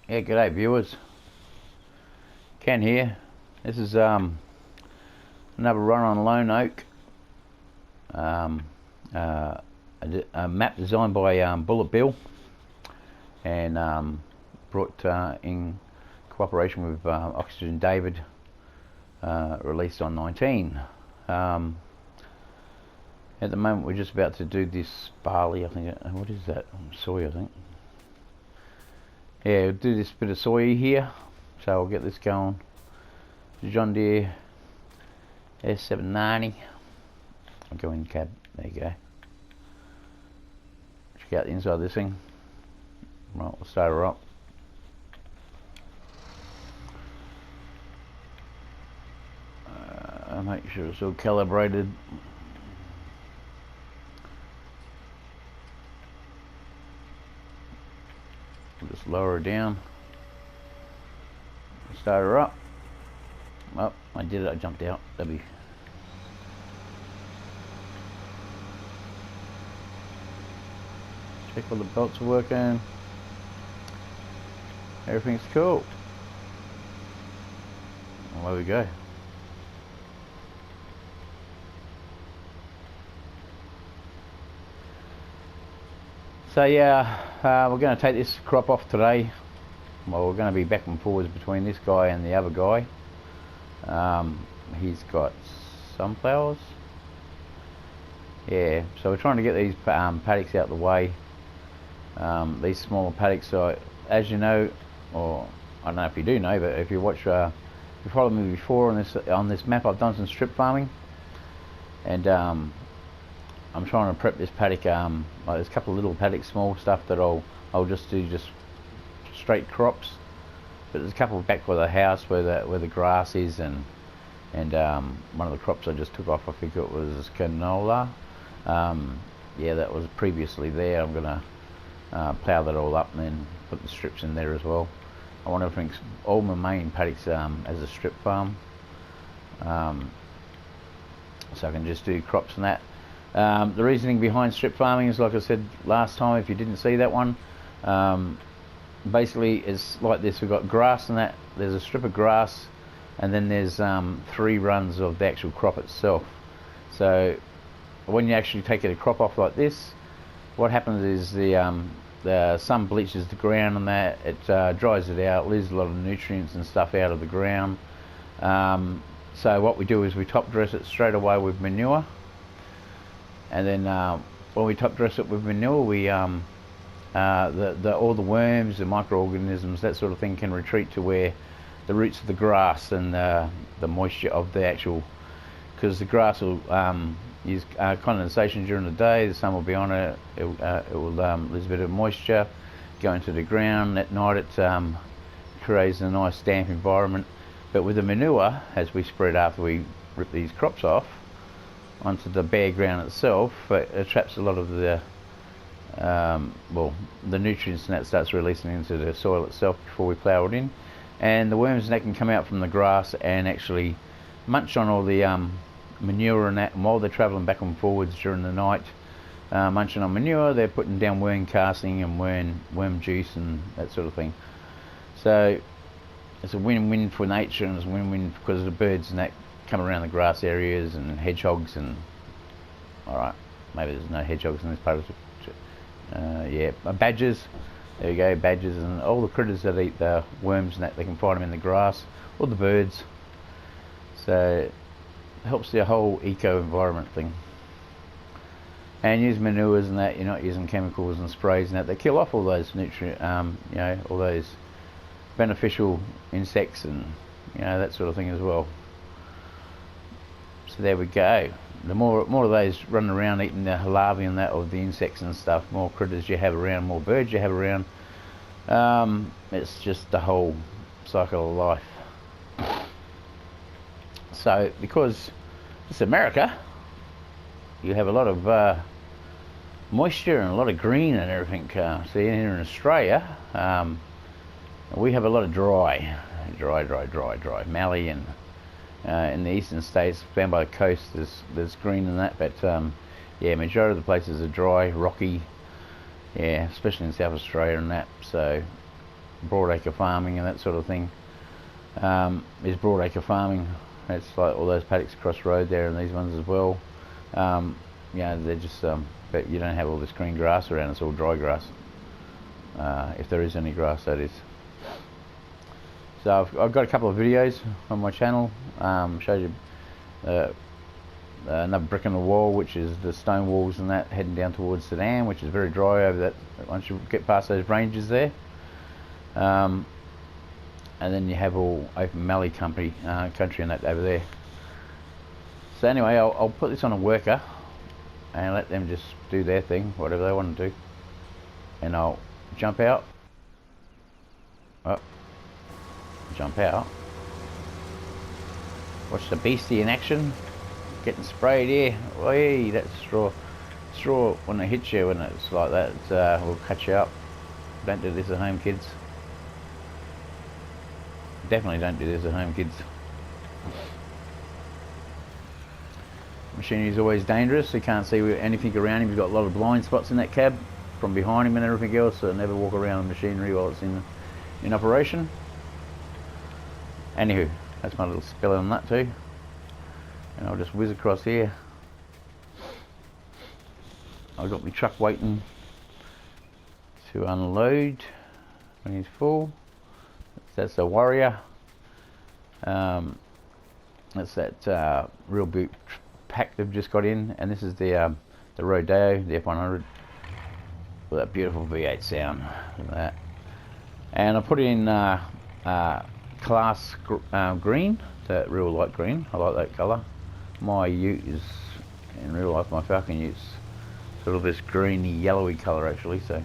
Yeah, g'day viewers. Ken here. This is another run on Lone Oak. Um, a map designed by Bullet Bill and brought in cooperation with Oxygen David, released on 19. At the moment we're just about to do this barley, I think. What is that? Soy, I think. Yeah, we'll do this bit of soy here. So I'll get this going. John Deere S790. I'll go in cab. There you go. Check out the inside of this thing. Right, we'll start her up. Make sure it's all calibrated. We'll just lower her down. Start her up. Well, I did it. I jumped out. That'd be. Check all the belts are working. Everything's cool. Well, there we go. So yeah, we're going to take this crop off today. Well, we're going to be back and forwards between this guy and the other guy. He's got sunflowers. Yeah, so we're trying to get these paddocks out of the way. These smaller paddocks, so as you know, or I don't know if you do know, but if you watch, if you followed me before on this map, I've done some strip farming, and I'm trying to prep this paddock. Like there's a couple of little paddocks, small stuff that I'll just do straight crops. But there's a couple back by the house where the grass is, and one of the crops I just took off, I think it was canola. Yeah, that was previously there. I'm gonna plough that all up and then put the strips in there as well. I want everything, all my main paddocks as a strip farm, so I can just do crops and that. The reasoning behind strip farming is, like I said last time, if you didn't see that one, basically it's like this. We've got grass and that, there's a strip of grass, and then there's 3 runs of the actual crop itself. So when you actually take a crop off like this, what happens is the sun bleaches the ground and that, it dries it out, loses a lot of nutrients and stuff out of the ground. So what we do is we top dress it straight away with manure, and then when we top dress it with manure, we all the worms, the microorganisms, that sort of thing, can retreat to where the roots of the grass and the moisture of the actual, because the grass will use condensation during the day, the sun will be on it, it will lose a bit of moisture, go into the ground. At night it creates a nice damp environment. But with the manure, as we spread after we rip these crops off onto the bare ground itself, it traps a lot of the well, the nutrients, and that starts releasing into the soil itself before we plough it in, and the worms that can come out from the grass and actually munch on all the manure and that, and while they're travelling back and forwards during the night, munching on manure, they're putting down worm casting and worm juice and that sort of thing. So it's a win-win for nature, and it's a win-win because the birds and that come around the grass areas, and hedgehogs, and alright, maybe there's no hedgehogs in this part of yeah, badgers. There you go, badgers and all the critters that eat the worms and that, they can find them in the grass, or the birds. So it helps the whole eco environment thing. And use manures and that, you're not using chemicals and sprays and that, they kill off all those nutrient, you know, all those beneficial insects and, you know, that sort of thing as well. So there we go. The more of those running around eating the larvae and that of the insects and stuff, more critters you have around, more birds you have around. It's just the whole cycle of life. So because it's America, you have a lot of moisture and a lot of green and everything. See, here in Australia, we have a lot of dry. Mallee and in the eastern states, down by the coast, there's green and that, but yeah, majority of the places are dry, rocky, yeah, especially in South Australia and that. So broadacre farming and that sort of thing, is broadacre farming. It's like all those paddocks across the road there and these ones as well. You know, they're just, but you don't have all this green grass around, it's all dry grass. If there is any grass, that is. So I've got a couple of videos on my channel, showed you another brick in the wall, which is the stone walls and that heading down towards Sudan, which is very dry over that once you get past those ranges there. And then you have all open mallee country and that over there. So anyway, I'll put this on a worker and let them just do their thing, whatever they want to do. And I'll jump out. Oh, jump out. Watch the beastie in action. Getting sprayed here. Oi, that's straw. Straw, when it hits you, when it's like that, will cut you up. Don't do this at home, kids. Definitely don't do this at home, kids. Machinery is always dangerous. You can't see anything around him. He's got a lot of blind spots in that cab from behind him and everything else, so never walk around the machinery while it's in operation. Anywho, that's my little spill on that too. And I'll just whiz across here. I've got my truck waiting to unload when he's full. That's the Warrior. That's that real boot pack they've just got in, and this is the Rodeo, the F100, with that beautiful V8 sound. Look at that. And I put in Class green, that real light green. I like that colour. My Ute is, in real life, my Falcon Ute's sort of this greeny, yellowy colour actually. So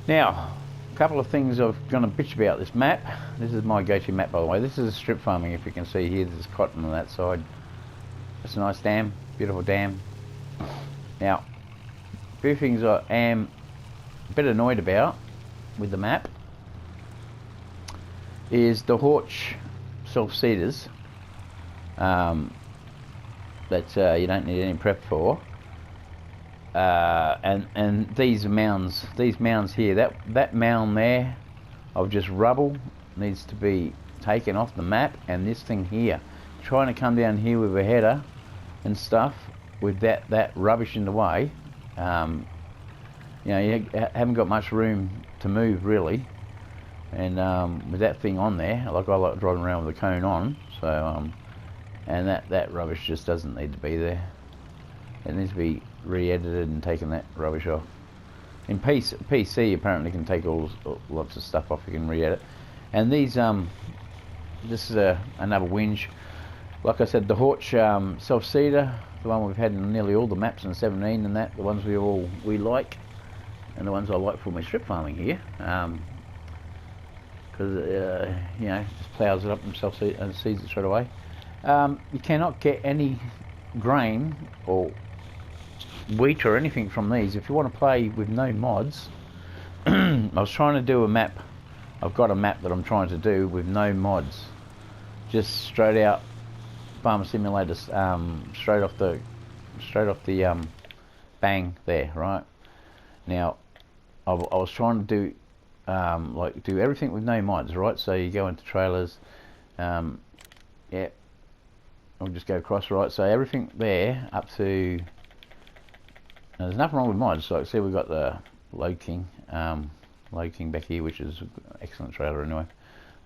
now, a couple of things I'm going to bitch about this map. This is my go-to map, by the way. This is strip farming. If you can see here, there's cotton on that side. It's a nice dam, beautiful dam. Now, a few things I am a bit annoyed about with the map is the Horch self-seeders that you don't need any prep for, and these mounds here, that mound there of just rubble needs to be taken off the map. And this thing here, trying to come down here with a header and stuff with that rubbish in the way, you know, you haven't got much room to move really. And with that thing on there, like I like driving around with the cone on, so and that rubbish just doesn't need to be there. It needs to be re-edited and taken that rubbish off. In PC apparently can take lots of stuff off. You can re-edit. And these this is another whinge. Like I said, the Horch self-seeder, the one we've had in nearly all the maps in 17, and that the ones we like, and the ones I like for my strip farming here. Because you know, just ploughs it up himself and seeds it straight away. You cannot get any grain or wheat or anything from these if you want to play with no mods. I was trying to do a map. I've got a map that I'm trying to do with no mods, just straight out Farmer Simulator, straight off the bang there. Right now, I was trying to do like do everything with no mods, right? So you go into trailers, yeah, I'll just go across, right? So everything there up to, now there's nothing wrong with mods. So see, we've got the Load King back here, which is an excellent trailer anyway.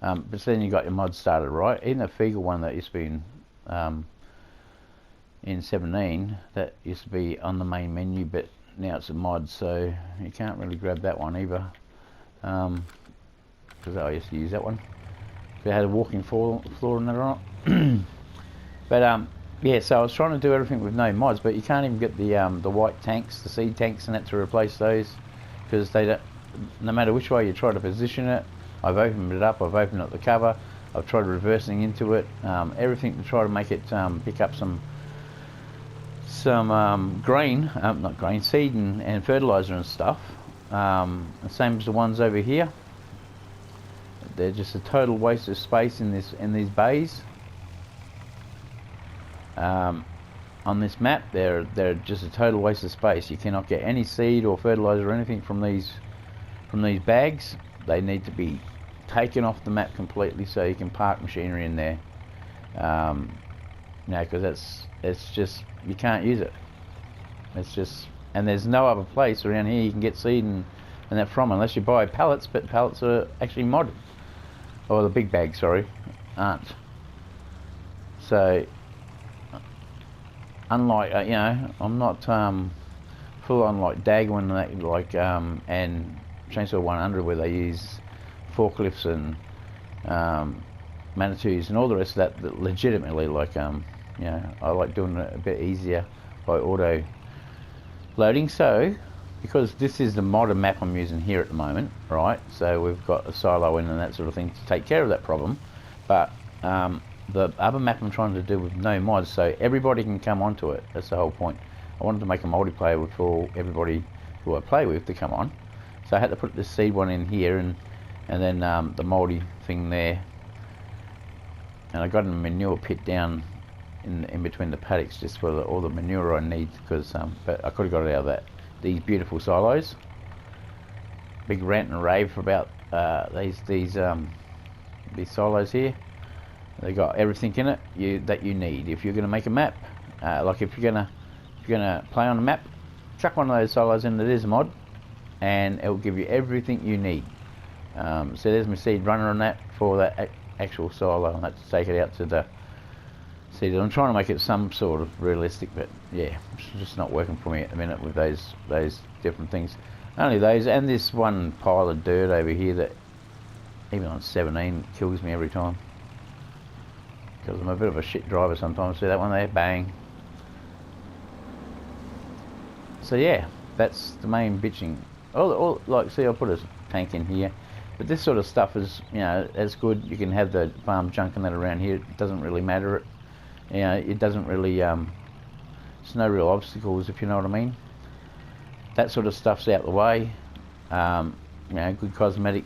But then you got your mods started, right? Even the Fiegel one that used to be in 17, that used to be on the main menu, but now it's a mod, so you can't really grab that one either. Because I used to use that one. It had a walking floor and that on it. But yeah, so I was trying to do everything with no mods, but you can't even get the white tanks, the seed tanks, and that to replace those, because they don't. No matter which way you try to position it, I've opened it up, I've opened up the cover, I've tried reversing into it, everything to try to make it pick up some grain, not grain, seed and fertilizer and stuff. The same as the ones over here. They're just a total waste of space in these bays. On this map, they're just a total waste of space. You cannot get any seed or fertilizer or anything from these bags. they need to be taken off the map completely so you can park machinery in there. Because it's just, you can't use it. It's just, and there's no other place around here you can get seed and that from, unless you buy pallets, but pallets are actually modded. Or the big bags, sorry, aren't. So, unlike, I'm not full on like Dagwin and that, and Chainsaw 100 where they use forklifts and Manitous and all the rest of that legitimately, like, I like doing it a bit easier by auto loading. So, because this is the modern map I'm using here at the moment, right, so we've got a silo in and that sort of thing to take care of that problem, but the other map I'm trying to do with no mods, so everybody can come onto it. That's the whole point. I wanted to make a multiplayer for everybody who I play with to come on, so I had to put this seed one in here and then the moldy thing there, and I got a manure pit down in between the paddocks just for all the manure I need, because but I could have got it out of that. These beautiful silos. Big rant and rave about these silos here. They got everything in it that you need. If you're going to make a map, like if you're gonna play on a map, chuck one of those silos in that is a mod, and it will give you everything you need. So there's my seed runner on that for that actual silo. I have to take it out to the seed. I'm trying to make it some sort of realistic, but yeah, it's just not working for me at the minute with those different things. Only those, and this one pile of dirt over here that even on 17 kills me every time, because I'm a bit of a shit driver sometimes. See that one there? Bang. So yeah, that's the main bitching. Like, see, I put a tank in here, but this sort of stuff is, that's good. You can have the farm junk and that around here. It doesn't really matter. It doesn't really, there's no real obstacles, if you know what I mean. That sort of stuff's out the way. Good cosmetic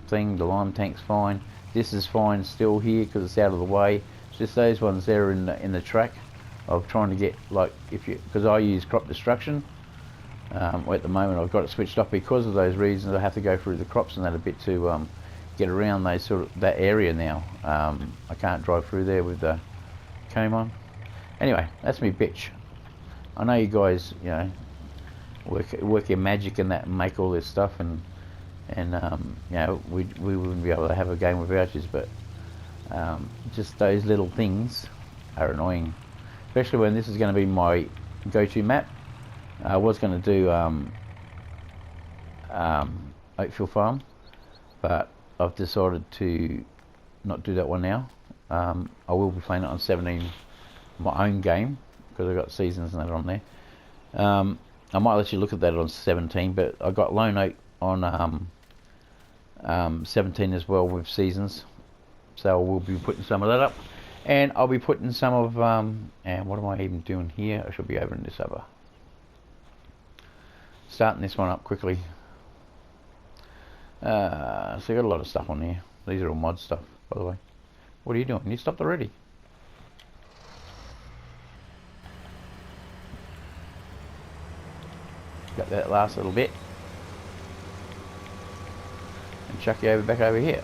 thing. The lime tank's fine. This is fine still here because it's out of the way. It's just those ones there in the track of trying to get, like, because I use crop destruction. At the moment I've got it switched off because of those reasons. I have to go through the crops and that a bit to get around that area now. I can't drive through there with the comb on. Anyway, that's me bitch. I know you guys, work your magic and that and make all this stuff, and we wouldn't be able to have a game without you, but just those little things are annoying, especially when this is going to be my go-to map. I was going to do Oakville Farm, but I've decided to not do that one now. I will be playing it on 17, my own game, because I've got seasons and that on there. I might let you look at that on 17, but I got Lone Oak on 17 as well with seasons, so we'll be putting some of that up, and I'll be putting some of and what am I even doing here? I should be over in this other, starting this one up quickly. So you got a lot of stuff on here. These are all mod stuff, by the way. What are you doing? You stopped already. Got that last little bit, and chuck you back over here.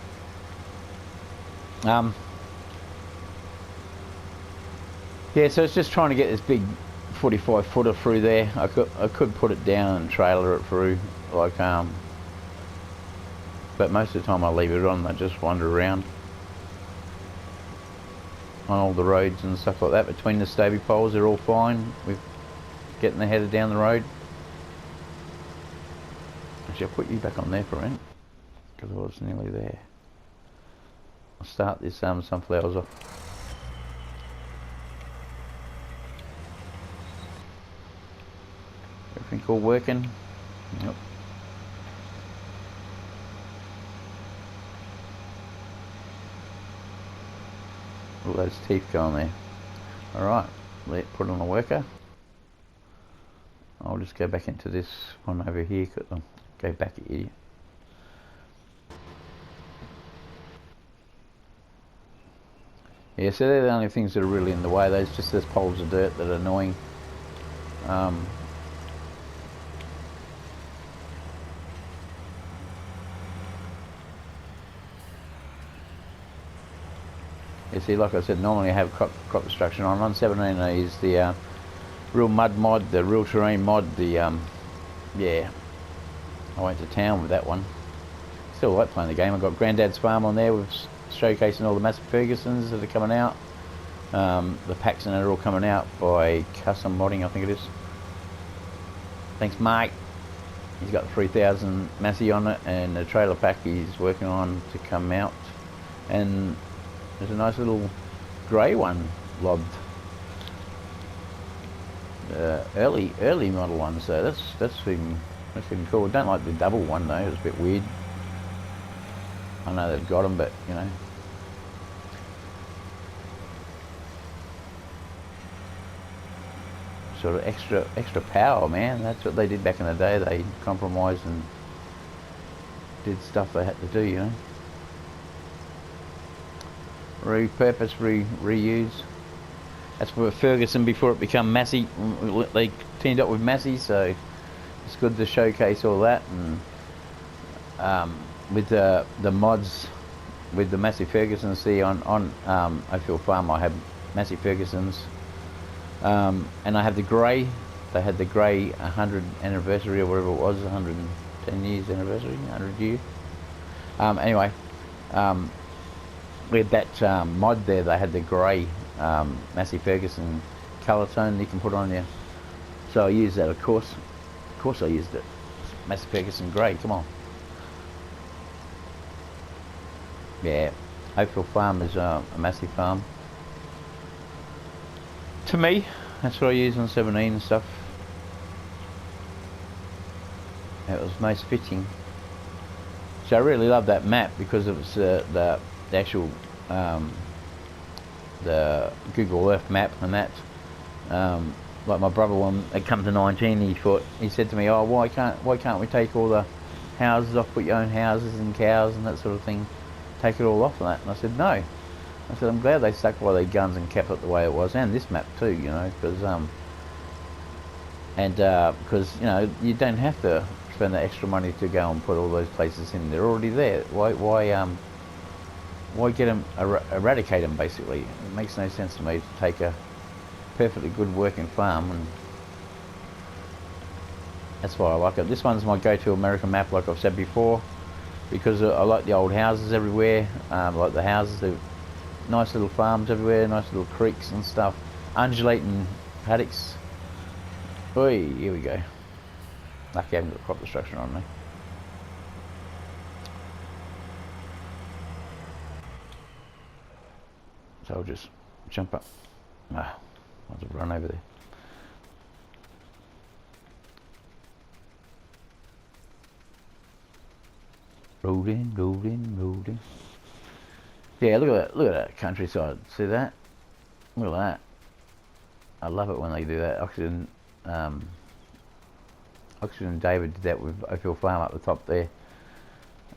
Yeah, so it's just trying to get this big 45 footer through there. I could put it down and trailer it through, like but most of the time I leave it on. I just wander around on all the roads and stuff like that. Between the Stovey poles, they're all fine with getting the header down the road. Actually, I'll put you back on there for a minute, because I was nearly there. I'll start this sunflowers off. Everything all working? Yep. All those teeth going there. Alright, put on a worker. I'll just go back into this one over here. Go back at you. Yeah, so they're the only things that are really in the way. There's just those poles of dirt that are annoying. You see, like I said, normally I have crop destruction on. On 17 I use the real mud mod, the real terrain mod, the yeah, I went to town with that one. Still like playing the game. I've got Grandad's Farm on there with showcasing all the Massey Fergusons that are coming out. The packs and that are all coming out by Custom Modding, I think it is. Thanks, mate. He's got 3,000 Massey on it, and the trailer pack he's working on to come out. And there's a nice little grey one lobbed. Early model one, so that's even cool. I don't like the double one though. It's a bit weird. I know they've got them, but you know. Sort of extra power, man. That's what they did back in the day. They compromised and did stuff they had to do, you know. Repurpose, reuse. That's for Ferguson before it became Massey. They teamed up with Massey, so it's good to showcase all that. And with the mods, with the Massey Fergusons, see on Oakfield Farm I have Massey Fergusons. And I have the grey. They had the grey 100 anniversary or whatever it was, 110 years anniversary, 100 year. Anyway, with that mod there, they had the grey Massey Ferguson colour tone you can put on there. So I used that, of course. Of course I used it. Massey Ferguson grey, come on. Yeah, Oakfield Farm is a Massey farm. To me, that's what I use on 17 and stuff. It was most fitting. So I really love that map because it was the actual the Google Earth map and that. Like my brother, when it come to 19, he said to me, "Oh, why can't we take all the houses off, put your own houses and cows and that sort of thing, take it all off and that?" And I said, "No." I said, I'm glad they stuck by their guns and kept it the way it was, and this map too, you know, because because you know you don't have to spend the extra money to go and put all those places in. They're already there. Why get them, eradicate them? Basically, it makes no sense to me to take a perfectly good working farm, and that's why I like it. This one's my go-to American map, like I've said before, because I like the old houses everywhere. I like the houses. Nice little farms everywhere, nice little creeks and stuff, undulating paddocks. Oi, here we go. Lucky I haven't got crop destruction on me. So I'll just jump up. I'll just run over there. Rolling, rolling, rolling. Yeah, look at that countryside. See that? Look at that. I love it when they do that. Oxygen and David did that with Oakfield Farm up the top there.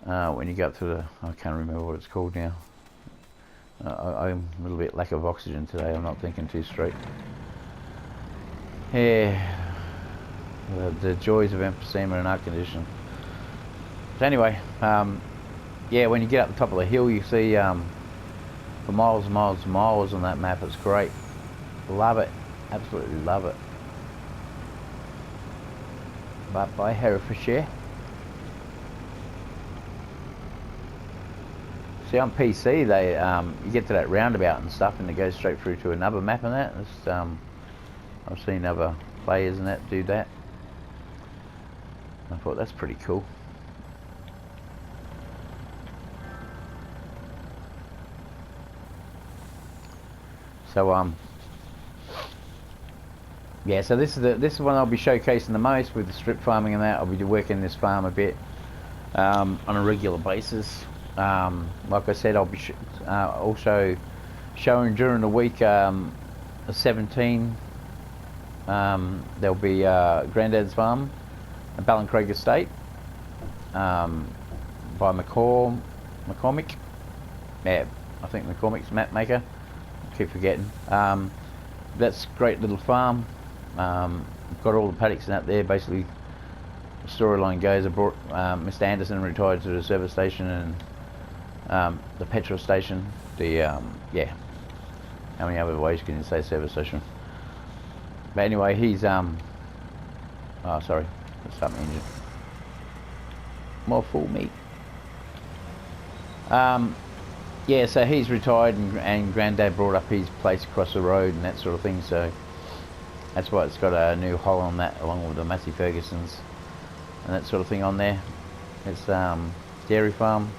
When you go up to the, I can't remember what it's called now. I'm a little bit lack of oxygen today. I'm not thinking too straight. Yeah, the joys of emphysema and air conditioning. So anyway, yeah, when you get up the top of the hill, you see for miles and miles and miles on that map. It's great. Love it. Absolutely love it. But by Herefordshire. See, on PC, they you get to that roundabout and stuff, and it goes straight through to another map and that. It's, I've seen other players and that do that. I thought that's pretty cool. So yeah, so this is one I'll be showcasing the most with the strip farming and that. I'll be working this farm a bit on a regular basis. Like I said, I'll be also showing during the week the 17. There'll be Grandad's Farm, a Ballincraig Estate by McCormick. Yeah, I think McCormick's map maker. Keep forgetting. That's a great little farm. Got all the paddocks and that there. Basically, the storyline goes, I brought Mr. Anderson retired to the service station and the petrol station. Yeah, How many other ways can you say service station? But anyway, he's oh sorry, let's start my engine. More full meat. Yeah, so he's retired, and Granddad brought up his place across the road and that sort of thing, so that's why it's got a new hull on that, along with the Massey Ferguson's and that sort of thing on there. It's dairy farm,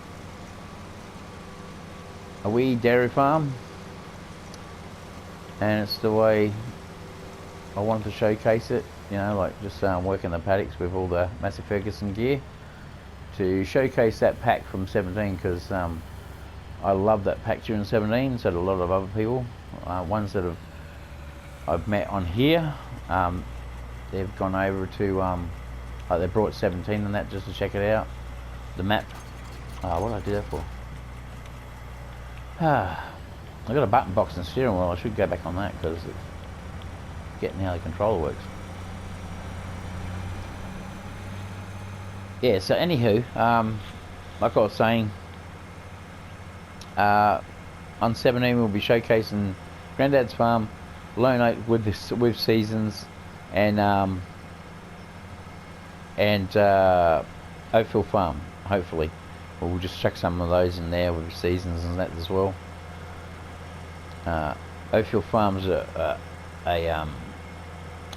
a wee dairy farm, and it's the way I wanted to showcase it, you know, like just working the paddocks with all the Massey Ferguson gear to showcase that pack from 17, because I love that pack during 17, so do a lot of other people. Ones that I've met on here, they've gone over to, like they brought 17 and that just to check it out. The map. What did I do that for? I got a button box and steering wheel. I should go back on that because it's getting how the controller works. Yeah, so anywho, like I was saying, on 17 we'll be showcasing Granddad's farm, Lone Oak with seasons, and Oakville Farm. Hopefully, we'll just chuck some of those in there with seasons and that as well. Oakville Farm's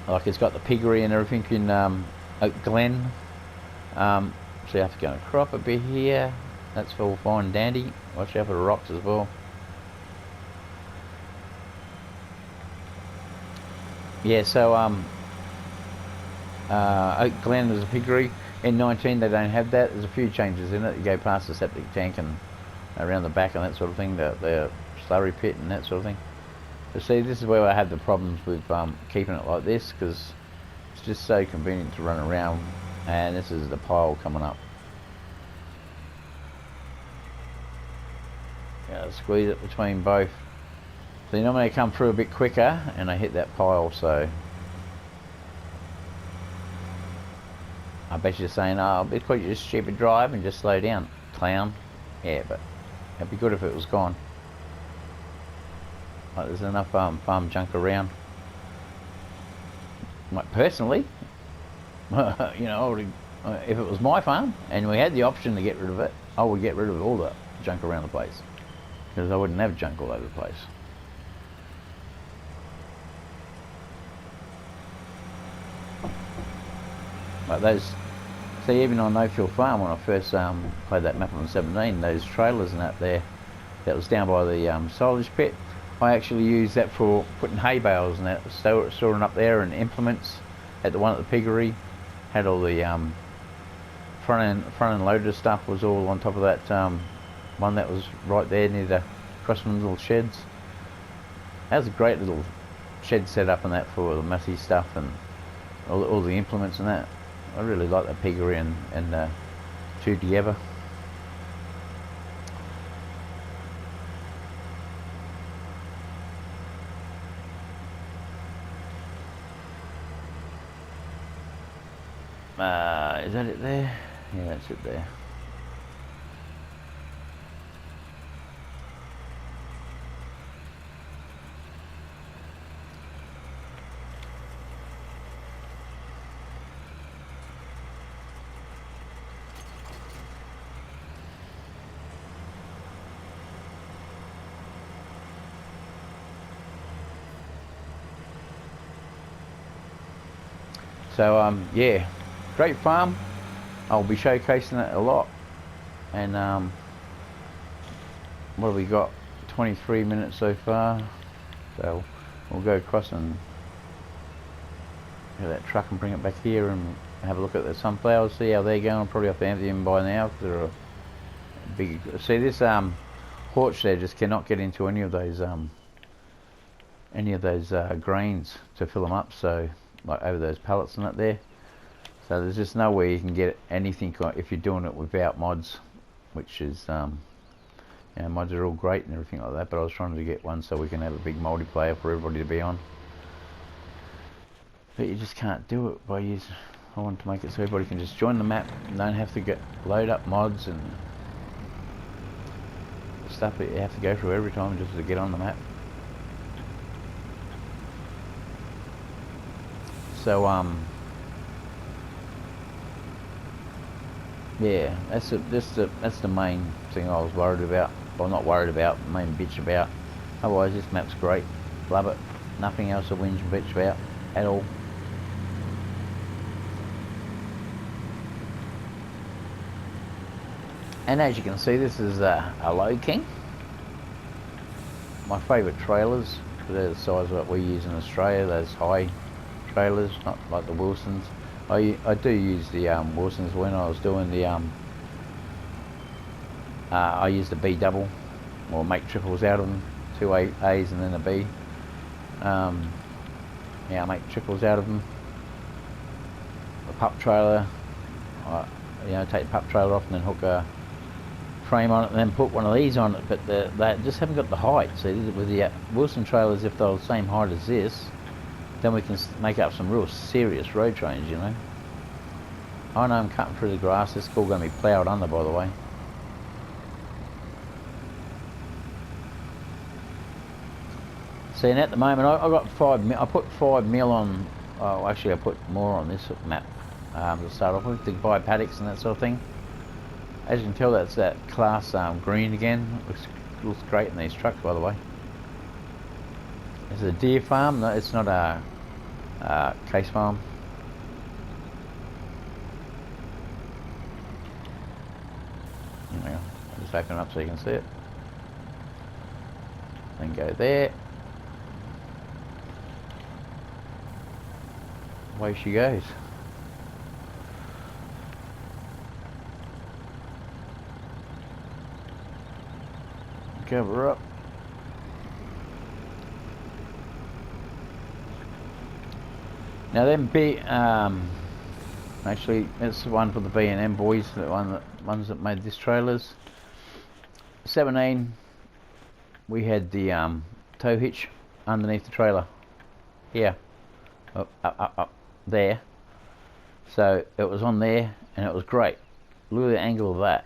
like it's got the piggery and everything in Oak Glen. So you have to go and crop a bit here. That's all fine and dandy. Watch out for the rocks as well. Yeah, so Oak Glen is a piggery. In 19 they don't have that. There's a few changes in it. You go past the septic tank and around the back and that sort of thing, the slurry pit and that sort of thing. But see, this is where I have the problems with keeping it like this, because it's just so convenient to run around, and this is the pile coming up. Yeah, squeeze it between both. So you normally come through a bit quicker and I hit that pile, so I bet you're saying, oh, because you're just stupid drive and just slow down, clown. Yeah, but it'd be good if it was gone. Like, there's enough farm junk around. Like, personally, you know, if it was my farm and we had the option to get rid of it, I would get rid of all the junk around the place, because I wouldn't have junk all over the place. Like those, see, even on Oakville Farm, when I first played that map on 17, those trailers and that there, that was down by the silage pit, I actually used that for putting hay bales and that, storing up there, and implements. At the one at the piggery, had all the front end loader stuff was all on top of that one that was right there near the Crossman little sheds. That was a great little shed set up and that for the Massey stuff and all the implements and that. I really like the piggery and two together. Is that it there? Yeah, that's it there. So yeah, great farm. I'll be showcasing it a lot. And what have we got? 23 minutes so far. So we'll go across and get that truck and bring it back here and have a look at the sunflowers, see how they're going. I'll probably have to empty them by now because they're a big. See, this porch there just cannot get into any of those greens to fill them up. So like over those pallets and that there. So there's just no way you can get anything if you're doing it without mods, which is, you know, mods are all great and everything like that, but I was trying to get one so we can have a big multiplayer for everybody to be on. But you just can't do it by using, I want to make it so everybody can just join the map and don't have to load up mods and stuff that you have to go through every time just to get on the map. So yeah, that's the main thing I was worried about. Well, not worried about, main bitch about. Otherwise, this map's great. Love it. Nothing else to whinge and bitch about at all. And as you can see, this is a Low King. My favourite trailers, they're the size that we use in Australia, those high trailers, not like the Wilsons. I do use the Wilsons when I was doing the I use the B double, or make triples out of them, two A's and then a B. Yeah, I make triples out of them. The pup trailer, you know, take the pup trailer off and then hook a frame on it and then put one of these on it, but they just haven't got the height. So with the Wilson trailers, if they're the same height as this, then we can make up some real serious road trains, you know. I know I'm cutting through the grass. This is all going to be ploughed under, by the way. See, and at the moment, I got 5 mil. I put 5 mil on. Oh, actually, I put more on this map to start off with, to buy paddocks and that sort of thing. As you can tell, that's that class green again. Looks great in these trucks, by the way. It's a deer farm. No, it's not a case farm. There we go. I'll just open it up so you can see it. Then go there. Away she goes. Cover up. Now then, actually that's the one for the B&M boys, the ones that made this trailers. 17, we had the tow hitch underneath the trailer here, up there. So it was on there and it was great. Look at the angle of that.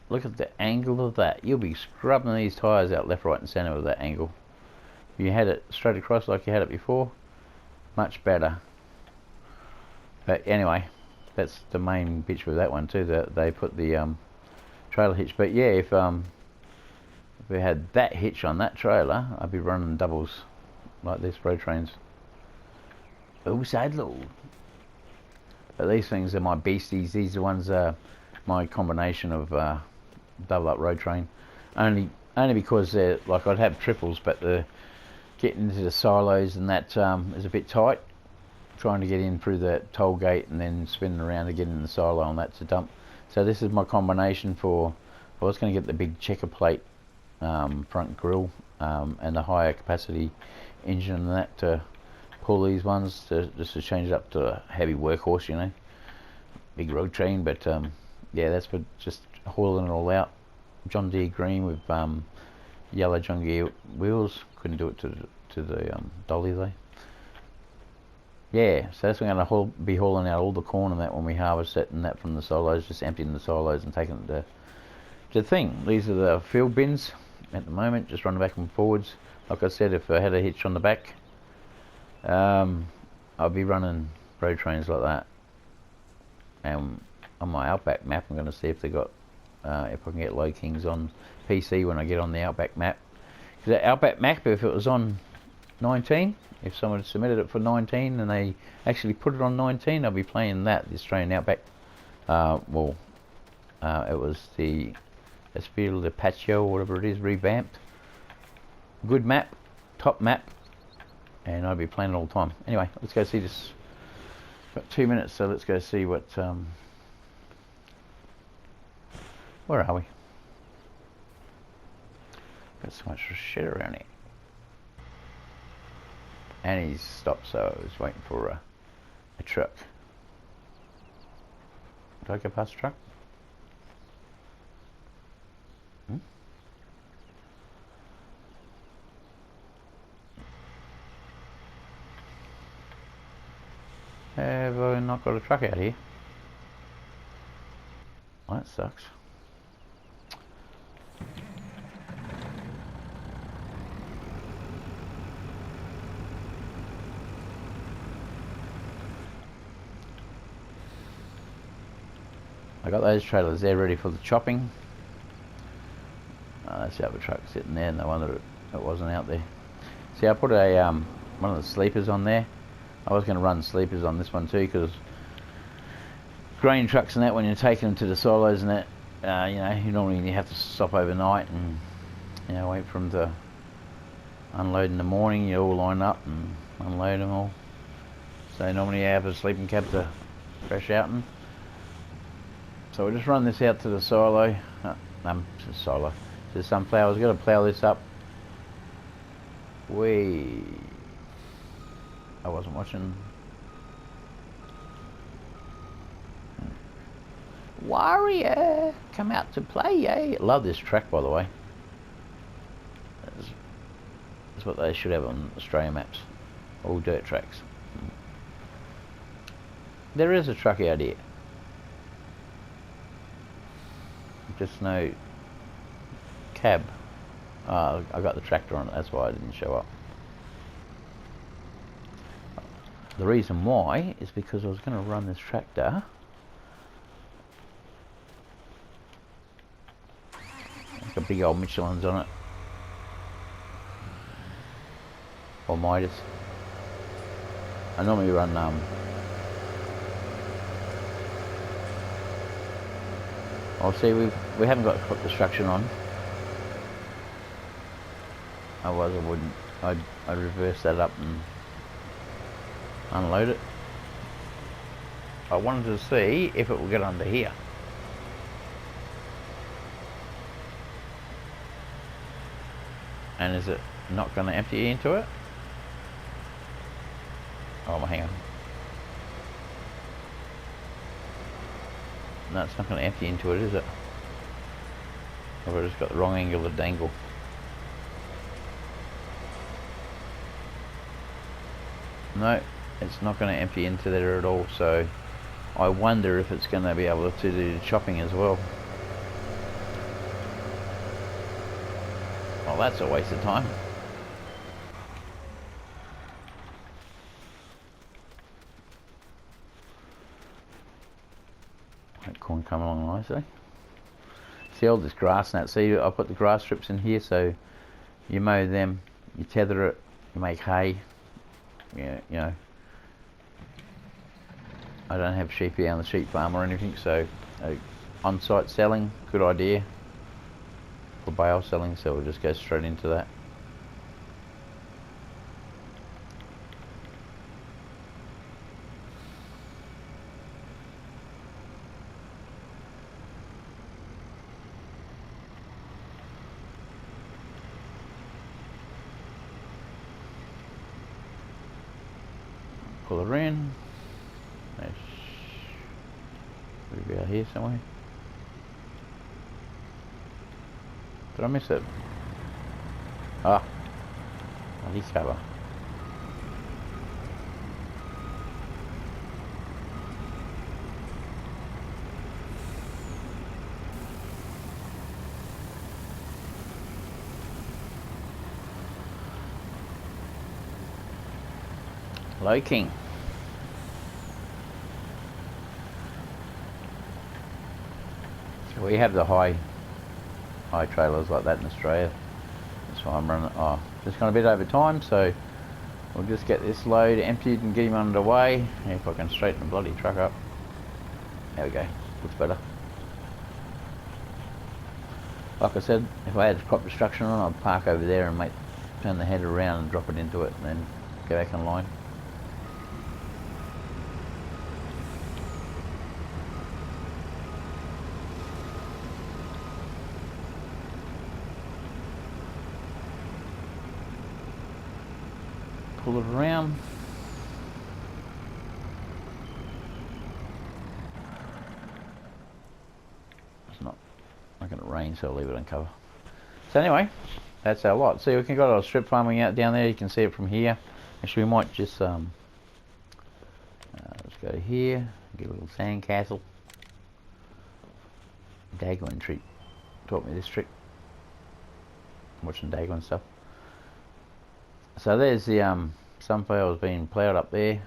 Look at the angle of that. You'll be scrubbing these tyres out left, right and centre with that angle. If you had it straight across like you had it before, much better. But anyway, that's the main bitch with that one too, that they put the trailer hitch. But yeah, if we had that hitch on that trailer, I'd be running doubles like this, road trains. Oh, sad Lord. But these things are my beasties. These are the ones, my combination of double up road train. Only because they're, like, I'd have triples, but the getting into the silos and that is a bit tight. Trying to get in through the toll gate and then spinning around to get in the silo, and that's a dump. So this is my combination for, I was going to get the big checker plate front grille and the higher capacity engine and that to pull these ones, just to change it up to a heavy workhorse, you know, big road train. But yeah, that's for just hauling it all out. John Deere green with yellow John Deere wheels. Couldn't do it to the dolly though. Yeah, so that's what I'm going to be hauling out all the corn and that when we harvest it, and that from the silos, just emptying the silos and taking it to the thing. These are the field bins at the moment, just running back and forwards. Like I said, if I had a hitch on the back, I'll be running road trains like that. And on my Outback map, I'm going to see if they got, if I can get Low Kings on PC when I get on the Outback map. Because that Outback map, if it was on 19, if someone had submitted it for 19 and they actually put it on 19, I'll be playing that, the Australian Outback. It was the Espíritu de Pacho, or whatever it is, revamped. Good map, top map, and I'll be playing it all the time. Anyway, let's go see this. Got 2 minutes, so let's go see what. Where are we? Got so much shit around here. And he's stopped, so I was waiting for a truck. Did I go past the truck? Have I not got a truck out here? Well, that sucks. I got those trailers there ready for the chopping. That's the other truck sitting there, no wonder it wasn't out there. See, I put a one of the sleepers on there. I was going to run sleepers on this one too, because grain trucks and that, when you're taking them to the silos and that, you know, you normally have to stop overnight and, you know, wait for them to unload in the morning. You all line up and unload them all. So normally you have a sleeping cab to crash out in. So we'll just run this out to the silo. Silo. To the sunflowers. Got to plough this up. I wasn't watching. Warrior, come out to play, eh? Love this track, by the way. That's what they should have on Australian maps. All dirt tracks. There is a truck out here. Just no cab. I got the tractor on it, that's why I didn't show up. The reason why is because I was going to run this tractor like a big old Michelin's on it, or Midas. I normally run I'll see, we haven't got crop destruction on. Otherwise I wouldn't. I'd reverse that up and unload it. I wanted to see if it will get under here. And is it not going to empty into it? Oh, hang on. No, it's not going to empty into it, is it? I've just got the wrong angle of dangle. No, it's not going to empty into there at all, so I wonder if it's going to be able to do chopping as well. Well, that's a waste of time. That corn coming along nicely. See all this grass and that. See, I put the grass strips in here, so you mow them, you tether it, you make hay. Yeah, you know, I don't have sheep here on the sheep farm or anything, so on-site selling, good idea for bale selling, so we'll just go straight into that. Pull her in. Maybe out here somewhere. Did I miss it? Ah, bloody cover. Hello, King. So we have the high trailers like that in Australia. That's why I'm running. Oh, just gone a bit over time, so we'll just get this load emptied and get him underway. If I can straighten the bloody truck up. There we go. Looks better. Like I said, if I had crop destruction on, I'd park over there and turn the head around and drop it into it, and then go back in line. Pull it around. It's not going to rain, so I'll leave it on cover. So anyway, that's our lot. See, we can got our strip farming out down there. You can see it from here. Actually, we might just let's go here. Get a little sand castle. Dagwin treat taught me this trick. I'm watching Dagwin stuff. So there's the sunflowers being ploughed up there.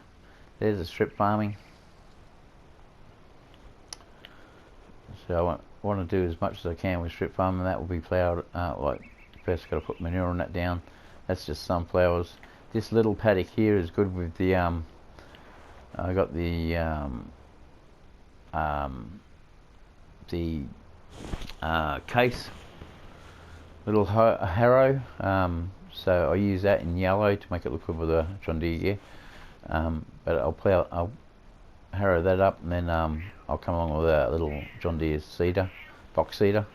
There's the strip farming. So I want to do as much as I can with strip farming. That will be ploughed. Like first, got to put manure on that down. That's just sunflowers. This little paddock here is good with the I got the case little harrow. So I use that in yellow to make it look good with a John Deere gear. But I'll harrow that up, and then I'll come along with a little John Deere seeder, box seeder,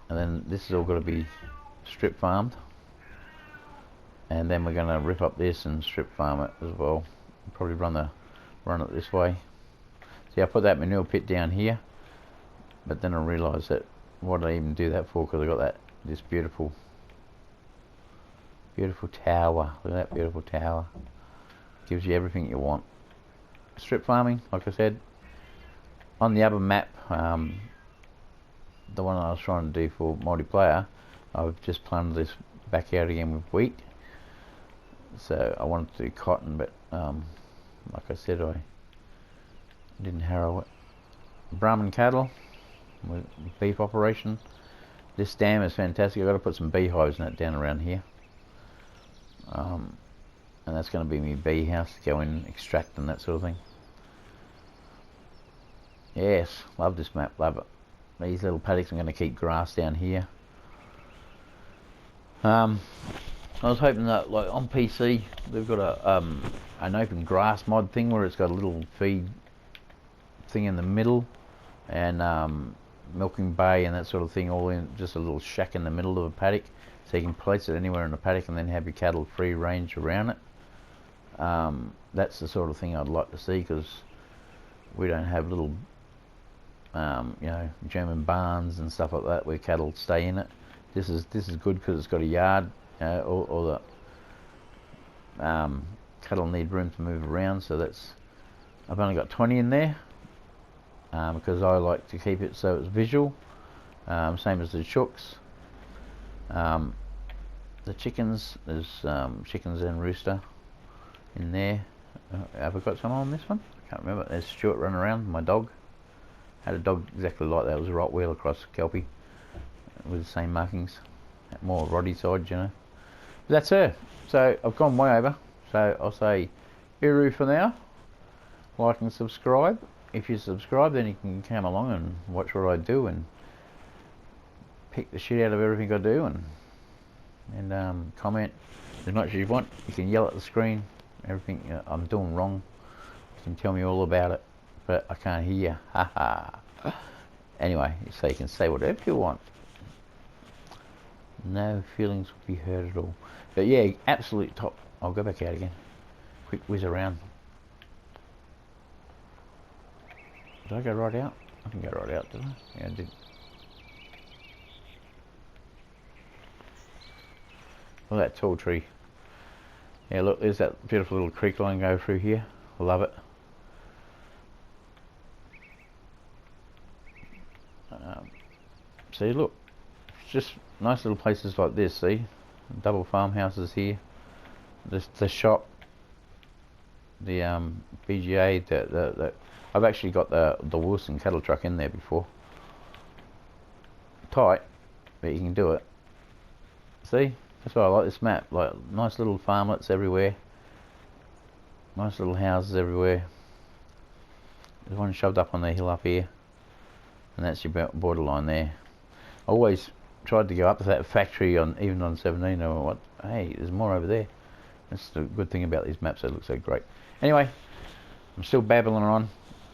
and then this is all got to be strip farmed, and then we're going to rip up this and strip farm it as well. Probably run it this way. See, I put that manure pit down here, but then I realised that what did I even do that for? Because I got this beautiful tower. Look at that beautiful tower. Gives you everything you want. Strip farming, like I said, on the other map, the one I was trying to do for multiplayer, I've just planted this back out again with wheat. So I wanted to do cotton, but like I said, I didn't harrow it. Brahman cattle with beef operation. This dam is fantastic. I've got to put some beehives in it down around here. And that's going to be my bee house to go in, extract and that sort of thing. Yes, love this map, love it. These little paddocks, I'm going to keep grass down here. I was hoping that, like on PC, they've got an open grass mod thing where it's got a little feed thing in the middle, and milking bay and that sort of thing, all in just a little shack in the middle of a paddock, so you can place it anywhere in the paddock and then have your cattle free range around it. That's the sort of thing I'd like to see, because we don't have little you know, German barns and stuff like that where cattle stay in it. This is good because it's got a yard. All the cattle need room to move around, so that's, I've only got 20 in there because I like to keep it so it's visual, same as the chooks. The chickens, there's chickens and rooster in there. Have I got some on this one? I can't remember. There's Stuart running around, my dog. Had a dog exactly like that. It was a Rottweiler cross Kelpie with the same markings, more Roddy side, you know. But that's her. So I've gone way over. So I'll say Uru for now. Like and subscribe. If you subscribe, then you can come along and watch what I do and pick the shit out of everything I do, and comment as much as you want. You can yell at the screen everything I'm doing wrong. You can tell me all about it, but I can't hear you. Ha ha. Anyway, so you can say whatever you want. No feelings will be hurt at all. But yeah, absolute top. I'll go back out again. Quick whiz around. Did I go right out? I can go right out, didn't I? Yeah, I did. Look at that tall tree. Yeah, look, there's that beautiful little creek line go through here. I love it. See, look, it's just nice little places like this. See, double farmhouses here. The shop, the BGA. The I've actually got the Wilson cattle truck in there before. Tight, but you can do it. See, that's why I like this map. Like nice little farmlets everywhere. Nice little houses everywhere. There's one shoved up on the hill up here, and that's your borderline there. I always tried to go up to that factory on even on 17. Or what? Hey, there's more over there. That's the good thing about these maps. They look so great. Anyway, I'm still babbling on.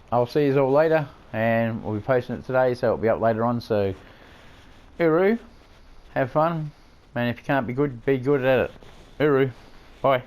I'll see you all later, and we'll be posting it today, so it'll be up later on. So, Uru, have fun, man. If you can't be good at it. Uru, bye.